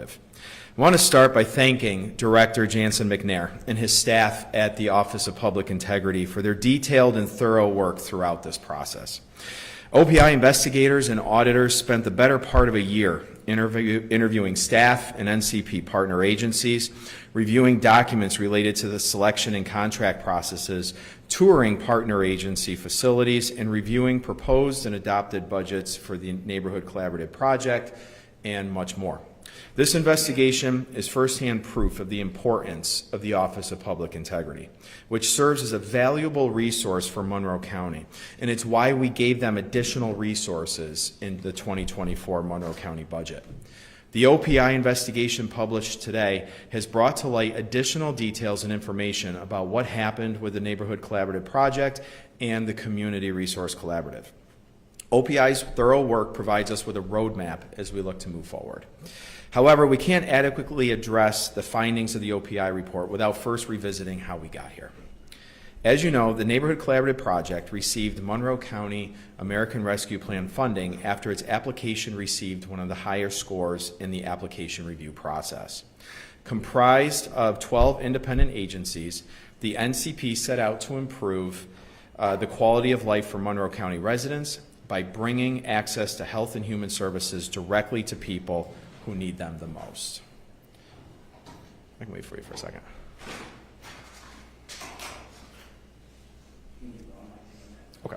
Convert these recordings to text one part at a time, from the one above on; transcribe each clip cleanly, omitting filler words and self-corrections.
Collaborative. I want to start by thanking Director Jansen McNair and his staff at the Office of Public Integrity for their detailed and thorough work throughout this process. OPI investigators and auditors spent the better part of a year interviewing staff and NCP partner agencies, reviewing documents related to the selection and contract processes, touring partner agency facilities, and reviewing proposed and adopted budgets for the Neighborhood Collaborative Project, and much more. This investigation is firsthand proof of the importance of the Office of Public Integrity, which serves as a valuable resource for Monroe County, and it's why we gave them additional resources in the 2024 Monroe County budget. The OPI investigation published today has brought to light additional details and information about what happened with the Neighborhood Collaborative Project and the Community Resource Collaborative. OPI's thorough work provides us with a roadmap as we look to move forward. However, we can't adequately address the findings of the OPI report without first revisiting how we got here. As you know, the Neighborhood Collaborative Project received Monroe County American Rescue Plan funding after its application received one of the higher scores in the application review process. Comprised of 12 independent agencies, the NCP set out to improve the quality of life for Monroe County residents by bringing access to health and human services directly to people who need them the most. I can wait for you for a second. Okay.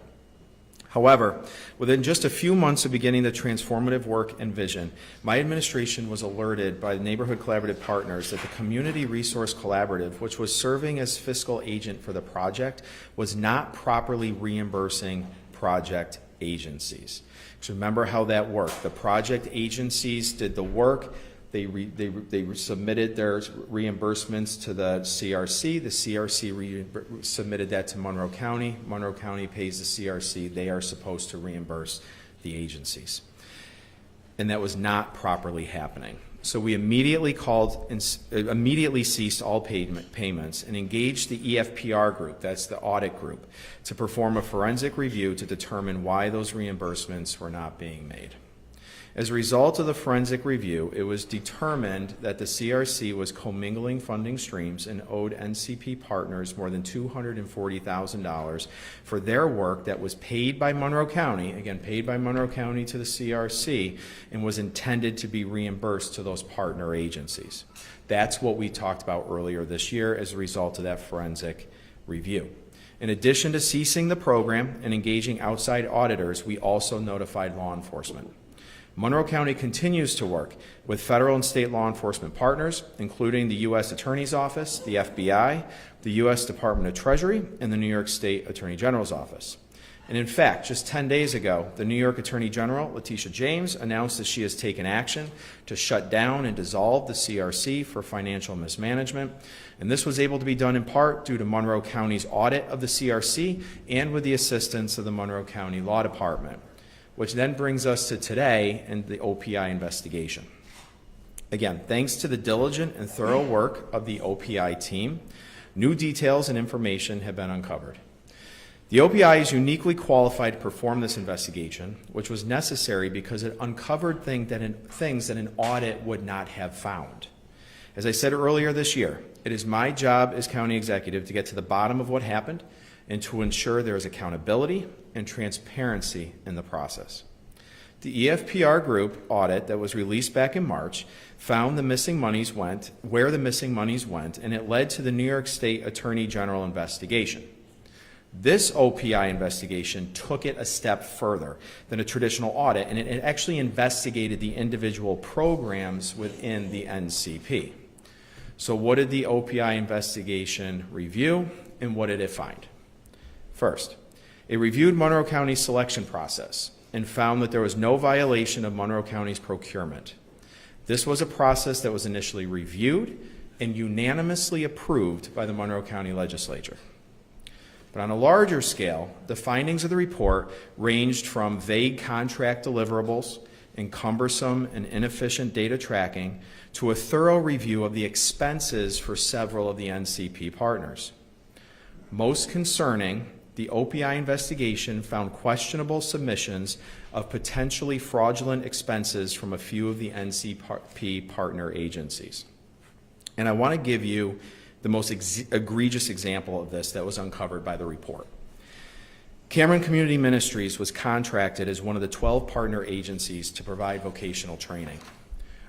However, within just a few months of beginning the transformative work and vision, my administration was alerted by the Neighborhood Collaborative partners that the Community Resource Collaborative, which was serving as fiscal agent for the project, was not properly reimbursing project agencies. So remember how that worked. The project agencies did the work. They submitted their reimbursements to the CRC. The CRC submitted that to Monroe County. Monroe County pays the CRC. They are supposed to reimburse the agencies. And that was not properly happening. So we immediately ceased all payments and engaged the EFPR group, that's the audit group, to perform a forensic review to determine why those reimbursements were not being made. As a result of the forensic review, it was determined that the CRC was commingling funding streams and owed NCP partners more than $240,000 for their work that was paid by Monroe County, again, paid by Monroe County to the CRC, and was intended to be reimbursed to those partner agencies. That's what we talked about earlier this year as a result of that forensic review. In addition to ceasing the program and engaging outside auditors, we also notified law enforcement. Monroe County continues to work with federal and state law enforcement partners, including the U.S. Attorney's Office, the FBI, the U.S. Department of Treasury, and the New York State Attorney General's Office. And in fact, just 10 days ago, the New York Attorney General, Letitia James, announced that she has taken action to shut down and dissolve the CRC for financial mismanagement. And this was able to be done in part due to Monroe County's audit of the CRC and with the assistance of the Monroe County Law Department, which then brings us to today and the OPI investigation. Again, thanks to the diligent and thorough work of the OPI team, new details and information have been uncovered. The OPI is uniquely qualified to perform this investigation, which was necessary because it uncovered things that an audit would not have found. As I said earlier this year, it is my job as county executive to get to the bottom of what happened and to ensure there is accountability and transparency in the process. The EFPR group audit that was released back in March found where the missing monies went, and it led to the New York State Attorney General investigation. This OPI investigation took it a step further than a traditional audit, and it actually investigated the individual programs within the NCP. So what did the OPI investigation review, and what did it find? First, it reviewed Monroe County's selection process and found that there was no violation of Monroe County's procurement. This was a process that was initially reviewed and unanimously approved by the Monroe County Legislature. But on a larger scale, the findings of the report ranged from vague contract deliverables and cumbersome and inefficient data tracking to a thorough review of the expenses for several of the NCP partners. Most concerning the OPI investigation found questionable submissions of potentially fraudulent expenses from a few of the NCP partner agencies. And I want to give you the most egregious example of this that was uncovered by the report. Cameron Community Ministries was contracted as one of the 12 partner agencies to provide vocational training.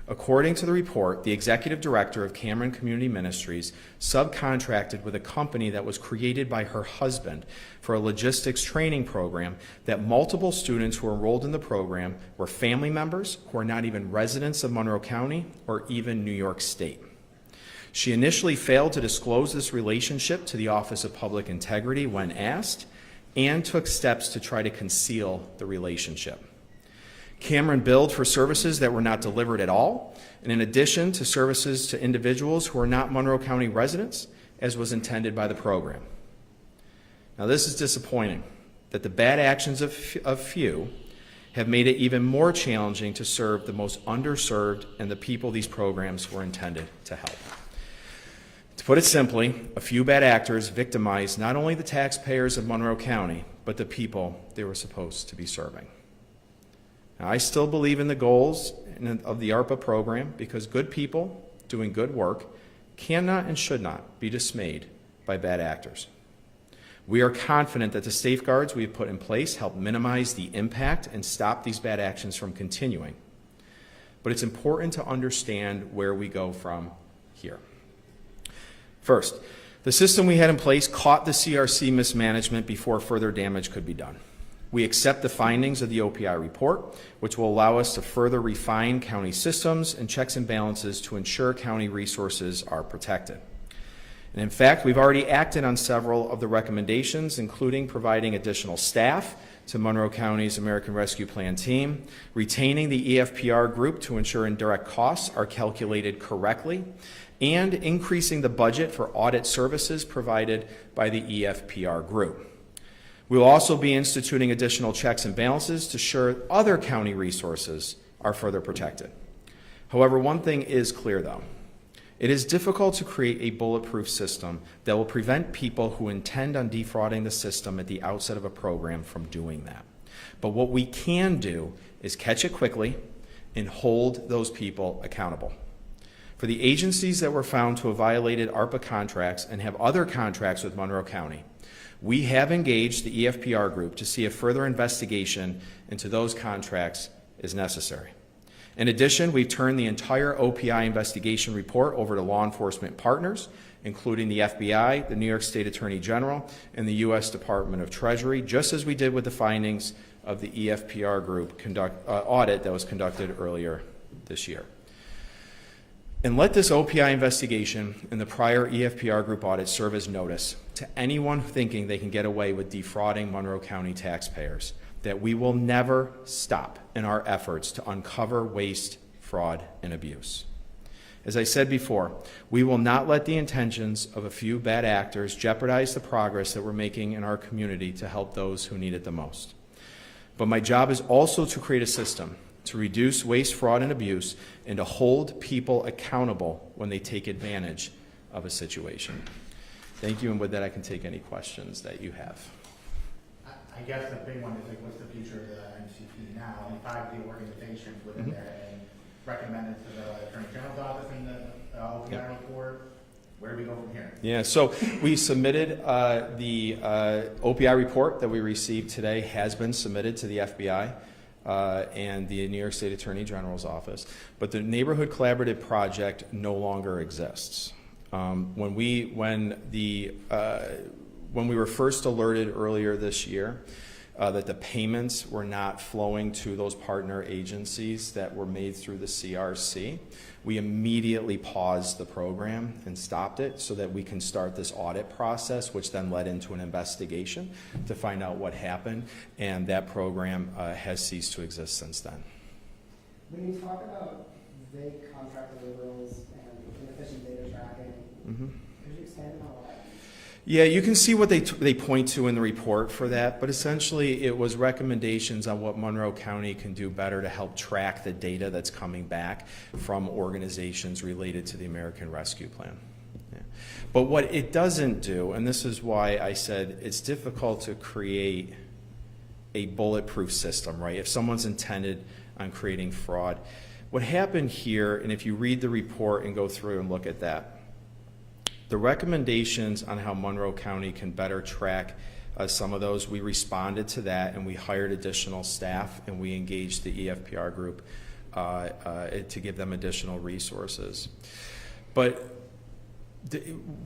According to the report, the executive director of Cameron Community Ministries subcontracted with a company that was created by her husband for a logistics training program that multiple students who were enrolled in the program were family members who are not even residents of Monroe County or even New York State. She initially failed to disclose this relationship to the Office of Public Integrity when asked, and took steps to try to conceal the relationship. Cameron billed for services that were not delivered at all, and in addition to services to individuals who are not Monroe County residents, as was intended by the program. Now, this is disappointing, that the bad actions of few have made it even more challenging to serve the most underserved and the people these programs were intended to help. To put it simply, a few bad actors victimized not only the taxpayers of Monroe County, but the people they were supposed to be serving. Now, I still believe in the goals of the ARPA program because good people doing good work cannot and should not be dismayed by bad actors. We are confident that the safeguards we have put in place help minimize the impact and stop these bad actions from continuing. But it's important to understand where we go from here. First, the system we had in place caught the CRC mismanagement before further damage could be done. We accept the findings of the OPI report, which will allow us to further refine county systems and checks and balances to ensure county resources are protected. And in fact, we've already acted on several of the recommendations, including providing additional staff to Monroe County's American Rescue Plan team, retaining the EFPR group to ensure indirect costs are calculated correctly, and increasing the budget for audit services provided by the EFPR group. We will also be instituting additional checks and balances to ensure other county resources are further protected. However, one thing is clear though. It is difficult to create a bulletproof system that will prevent people who intend on defrauding the system at the outset of a program from doing that. But what we can do is catch it quickly and hold those people accountable. For the agencies that were found to have violated ARPA contracts and have other contracts with Monroe County, we have engaged the EFPR group to see if further investigation into those contracts is necessary. In addition, we've turned the entire OPI investigation report over to law enforcement partners, including the FBI, the New York State Attorney General, and the U.S. Department of Treasury, just as we did with the findings of the EFPR group audit that was conducted earlier this year. And let this OPI investigation and the prior EFPR group audit serve as notice to anyone thinking they can get away with defrauding Monroe County taxpayers that we will never stop in our efforts to uncover waste, fraud, and abuse. As I said before, we will not let the intentions of a few bad actors jeopardize the progress that we're making in our community to help those who need it the most. But my job is also to create a system to reduce waste, fraud, and abuse, and to hold people accountable when they take advantage of a situation. Thank you, and with that, I can take any questions that you have. I guess the big one is like, what's the future of the MCP now? Only 5 of the organizations within there and recommended to the Attorney General's office in the OPI report. Where do we go from here? Yeah, so we submitted the OPI report that we received today has been submitted to the FBI. And the New York State Attorney General's office, but the Neighborhood Collaborative Project no longer exists. When we were first alerted earlier this year that the payments were not flowing to those partner agencies that were made through the CRC, we immediately paused the program and stopped it so that we can start this audit process, which then led into an investigation to find out what happened, and that program has ceased to exist since then. When you talk about vague contract deliverables and inefficient data tracking, could you expand on that? Yeah, you can see what they point to in the report for that, but essentially it was recommendations on what Monroe County can do better to help track the data that's coming back from organizations related to the American Rescue Plan. Yeah. But what it doesn't do, and this is why I said it's difficult to create a bulletproof system, right? If someone's intended on creating fraud. What happened here, and if you read the report and go through and look at that, the recommendations on how Monroe County can better track some of those, we responded to that and we hired additional staff and we engaged the EFPR group to give them additional resources. But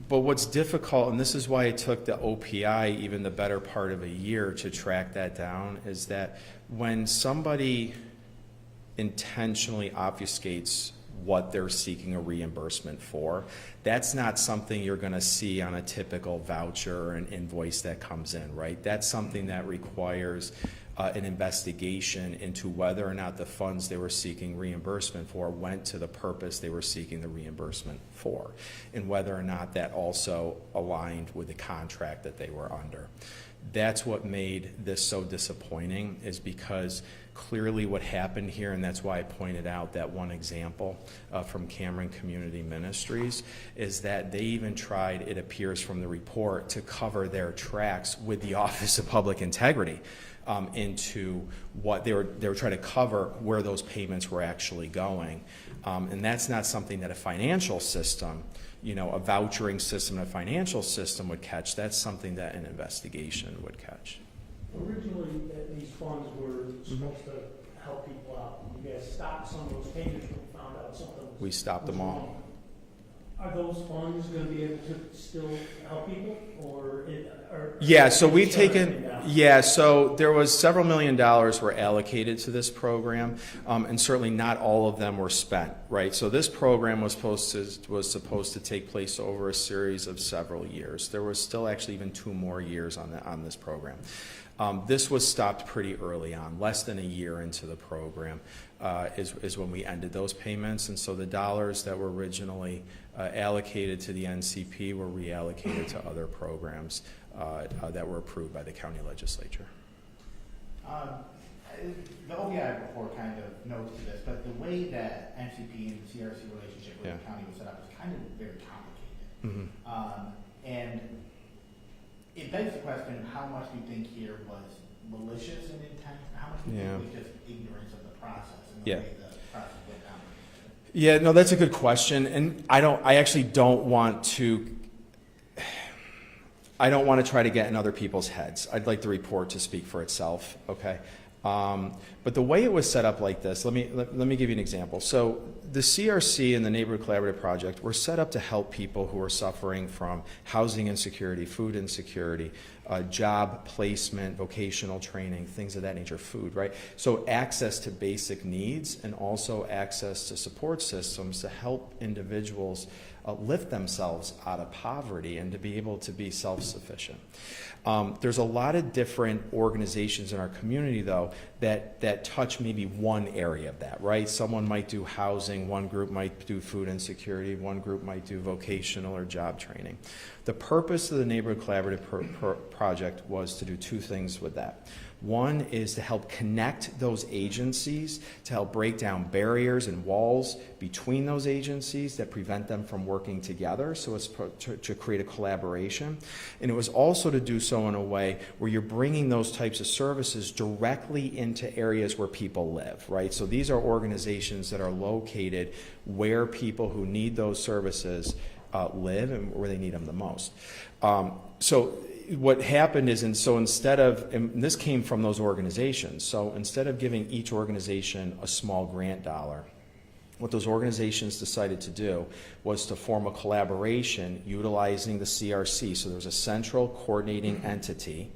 what's difficult, and this is why it took the OPI even the better part of a year to track that down, is that when somebody intentionally obfuscates what they're seeking a reimbursement for, that's not something you're going to see on a typical voucher or an invoice that comes in, right? That's something that requires an investigation into whether or not the funds they were seeking reimbursement for went to the purpose they were seeking the reimbursement for, and whether or not that also aligned with the contract that they were under. That's what made this so disappointing, is because clearly what happened here, and that's why I pointed out that one example from Cameron Community Ministries, is that they even tried, it appears from the report, to cover their tracks with the Office of Public Integrity into what they were trying to cover where those payments were actually going. And that's not something that a financial system, you know, a vouchering system, a financial system would catch. That's something that an investigation would catch. Originally, these funds were supposed to help people out. You guys stopped some of those payments when you found out something was. We stopped them all. wrong. Are those funds going to be able to still help people, or? Yeah, so we've shut everything taken, down? yeah, so there was several $1 million were allocated to this program, and certainly not all of them were spent, right? So this program was supposed to take place over a series of several years. There was still actually even 2 more years on this program. This was stopped pretty early on, less than a year into the program is when we ended those payments, and so the dollars that were originally allocated to the NCP were reallocated to other programs that were approved by the county legislature. The OPI report kind of notes to this, but the way that NCP and the CRC relationship with the county was set up is kind of very complicated. And it begs the question, how much do you think here was malicious in intent? How much do you think was just ignorance of the process and the way the process went down? Yeah, no, that's a good question, and I actually don't want to try to get in other people's heads. I'd like the report to speak for itself, okay? But the way it was set up like this, let me give you an example. So the CRC and the Neighborhood Collaborative Project were set up to help people who are suffering from housing insecurity, food insecurity, job placement, vocational training, things of that nature, food, right? So access to basic needs and also access to support systems to help individuals lift themselves out of poverty and to be able to be self-sufficient. There's a lot of different organizations in our community, though, that touch maybe one area of that, right? Someone might do housing, one group might do food insecurity, one group might do vocational or job training. The purpose of the Neighborhood Collaborative Project was to do 2 things with that. One is to help connect those agencies, to help break down barriers and walls between those agencies that prevent them from working together, so it's to create a collaboration. And it was also to do so in a way where you're bringing those types of services directly into areas where people live, right? So these are organizations that are located where people who need those services live and where they need them the most. So what happened is, and this came from those organizations, so instead of giving each organization a small grant dollar, what those organizations decided to do was to form a collaboration utilizing the CRC. So there was a central coordinating entity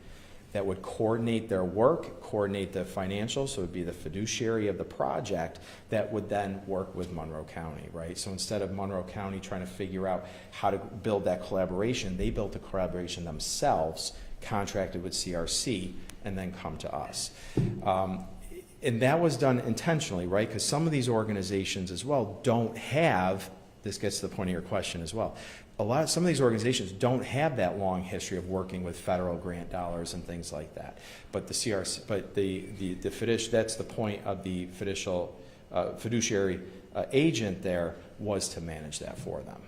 that would coordinate their work, coordinate the financials, so it would be the fiduciary of the project that would then work with Monroe County, right? So instead of Monroe County trying to figure out how to build that collaboration, they built the collaboration themselves, contracted with CRC, and then come to us. And that was done intentionally, right? Because some of these organizations as well don't have, this gets to the point of your question as well, some of these organizations don't have that long history of working with federal grant dollars and things like that. But the CRC, but that's the point of the fiduciary agent there, was to manage that for them.